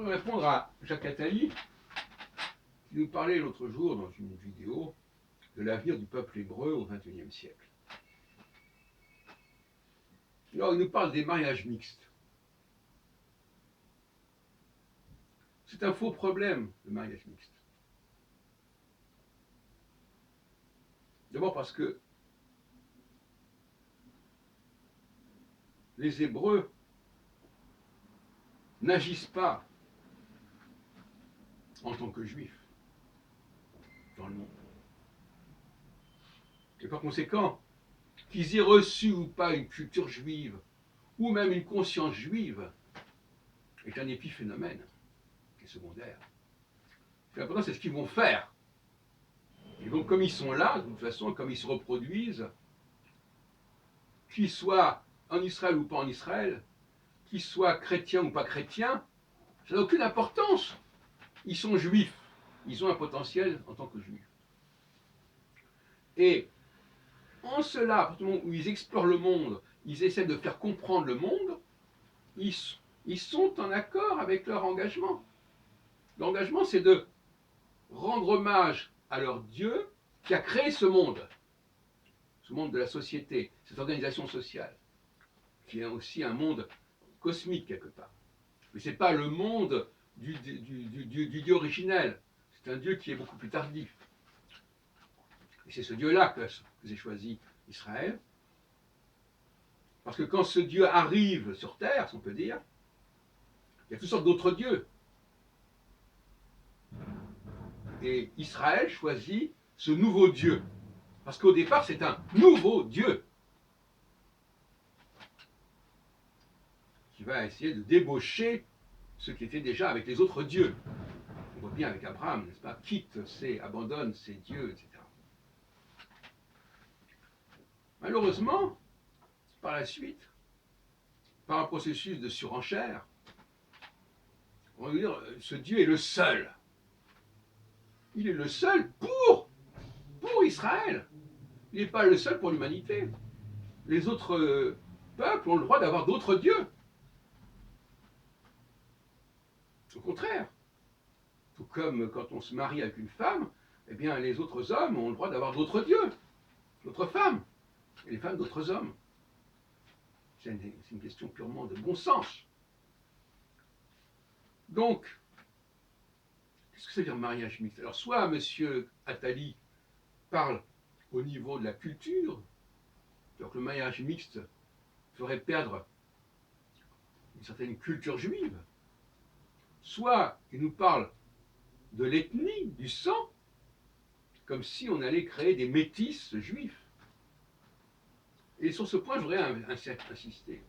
voudrais répondre à Jacques Attali, qui nous parlait l'autre jour dans une vidéo de l'avenir du peuple hébreu au XXIe siècle. Alors, il nous parle des mariages mixtes. C'est un faux problème, le mariage mixte. D'abord parce que les Hébreux n'agissent pas en tant que juifs dans le monde. Et par conséquent, qu'ils aient reçu ou pas une culture juive, ou même une conscience juive, est un épiphénomène qui est secondaire. L'important, c'est ce qu'ils vont faire. Et donc, comme ils sont là, de toute façon, comme ils se reproduisent, qu'ils soient en Israël ou pas en Israël, qu'ils soient chrétiens ou pas chrétiens, ça n'a aucune importance. Ils sont juifs. Ils ont un potentiel en tant que juifs. Et en cela, à partir du moment où ils explorent le monde, ils essaient de faire comprendre le monde, ils sont en accord avec leur engagement. L'engagement, c'est de rendre hommage à leur Dieu qui a créé ce monde de la société, cette organisation sociale, qui est aussi un monde cosmique quelque part. Mais ce n'est pas le monde du Dieu originel, c'est un Dieu qui est beaucoup plus tardif. Et c'est ce Dieu-là que j'ai choisi Israël, parce que quand ce Dieu arrive sur terre, si on peut dire, il y a toutes sortes d'autres dieux. Et Israël choisit ce nouveau Dieu, parce qu'au départ c'est un nouveau Dieu qui va essayer de débaucher ce qui était déjà avec les autres dieux. On voit bien avec Abraham, n'est-ce pas, quitte, abandonne ses dieux, etc. Malheureusement, par la suite, par un processus de surenchère, on va dire ce Dieu est le seul. Il est le seul pour Israël. Il n'est pas le seul pour l'humanité. Les autres peuples ont le droit d'avoir d'autres dieux. Au contraire. Tout comme quand on se marie avec une femme, eh bien les autres hommes ont le droit d'avoir d'autres dieux, d'autres femmes, et les femmes d'autres hommes. C'est une question purement de bon sens. Donc, qu'est-ce que ça veut dire mariage mixte? Alors, soit M. Attali parle au niveau de la culture, alors que le mariage mixte ferait perdre une certaine culture juive, soit il nous parle de l'ethnie, du sang, comme si on allait créer des métis juifs. Et sur ce point, je voudrais insister.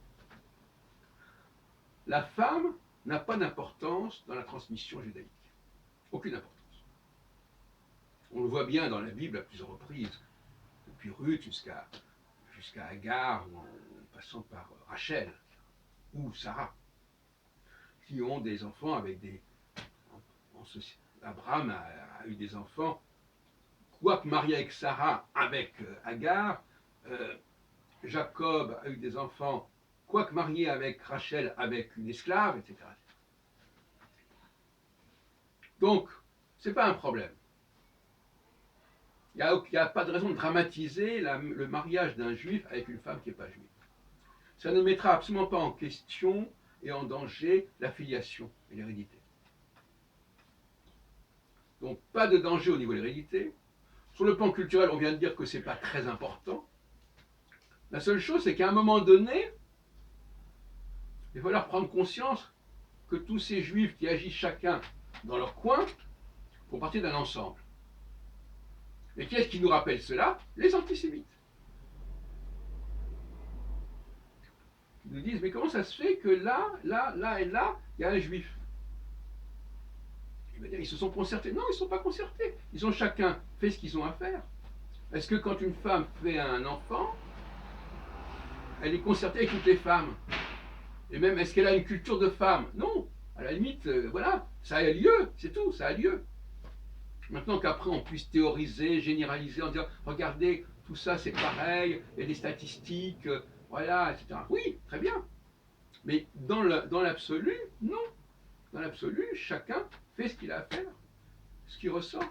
La femme n'a pas d'importance dans la transmission judaïque. Aucune importance. On le voit bien dans la Bible à plusieurs reprises, depuis Ruth jusqu'à Agar, en passant par Rachel ou Sarah, qui ont des enfants avec des... Abraham a eu des enfants, quoique marié avec Sarah, avec Agar, Jacob a eu des enfants, quoique marié avec Rachel, avec une esclave, etc. Donc, ce n'est pas un problème. Il n'y a pas de raison de dramatiser le mariage d'un juif avec une femme qui n'est pas juive. Ça ne mettra absolument pas en question et en danger la filiation et l'hérédité. Donc, pas de danger au niveau de l'hérédité. Sur le plan culturel, on vient de dire que ce n'est pas très important. La seule chose, c'est qu'à un moment donné, il va falloir prendre conscience que tous ces juifs qui agissent chacun dans leur coin font partie d'un ensemble. Et qui est-ce qui nous rappelle cela? Les antisémites. Ils nous disent, mais comment ça se fait que là et là, il y a un juif? Ils se sont concertés. Non, ils ne sont pas concertés. Ils ont chacun fait ce qu'ils ont à faire. Est-ce que quand une femme fait un enfant, elle est concertée avec toutes les femmes? Et même, est-ce qu'elle a une culture de femme? Non. À la limite, voilà, ça a lieu, c'est tout, ça a lieu. Maintenant qu'après on puisse théoriser, généraliser, en disant, regardez, tout ça c'est pareil, il y a des statistiques, voilà, etc. Oui, très bien. Mais dans l'absolu, non. dans l'absolu, chacun fait ce qu'il a à faire, ce qui ressort,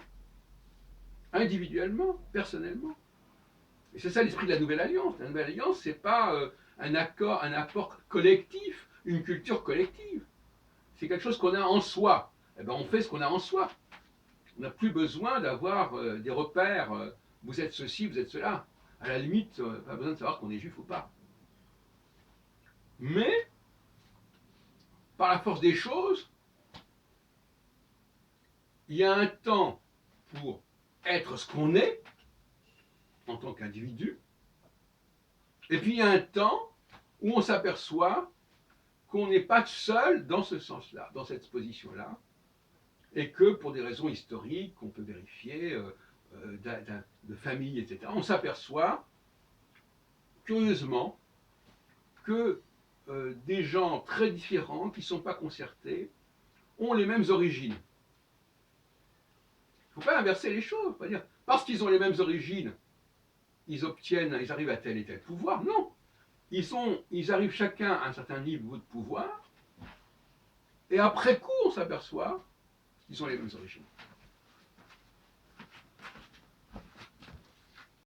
individuellement, personnellement. Et c'est ça l'esprit de la Nouvelle Alliance. La Nouvelle Alliance, c'est pas un accord, un apport collectif, une culture collective. C'est quelque chose qu'on a en soi. Eh ben, on fait ce qu'on a en soi. On n'a plus besoin d'avoir des repères. Vous êtes ceci, vous êtes cela. À la limite, pas besoin de savoir qu'on est juif ou pas. Mais, par la force des choses, il y a un temps pour être ce qu'on est en tant qu'individu, et puis il y a un temps où on s'aperçoit qu'on n'est pas seul dans ce sens-là, dans cette position-là, et que pour des raisons historiques qu'on peut vérifier, de famille, etc., on s'aperçoit, curieusement, que des gens très différents, qui ne sont pas concertés, ont les mêmes origines. Il ne faut pas inverser les choses, pas dire parce qu'ils ont les mêmes origines, ils arrivent à tel et tel pouvoir. Non, ils arrivent chacun à un certain niveau de pouvoir, et après coup, on s'aperçoit qu'ils ont les mêmes origines.